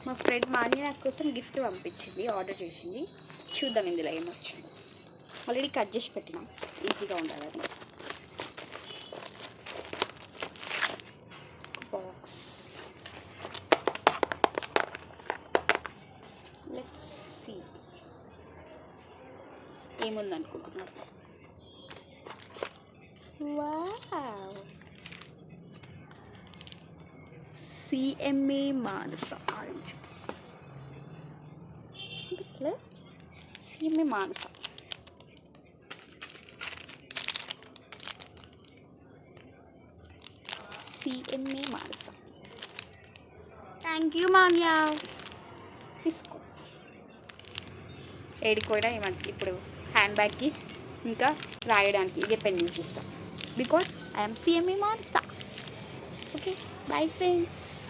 మా ఫ్రెండ్ మాన్య నా కోసం గిఫ్ట్ పంపించింది, ఆర్డర్ చేసింది. చూద్దాం ఇందులో ఏమొచ్చింది. ఆల్రెడీ కట్ చేసి పెట్టినా, ఈజీగా ఉండాలని. బాక్స్, లెట్స్ సీ ఏముందనుకుంటున్నారు. Wow, CMA Manasa orange. అసలు CMA Manasa. CMA Manasa. Thank you Manya. తీసుకో. ఏడిపోయినా ఏమంటే ఇప్పుడు హ్యాండ్ బ్యాగ్కి ఇంకా రాయడానికి ఇదే పెన్ యూజ్ చేస్తాం. Because I'm CMA Manasa. Okay, bye friends.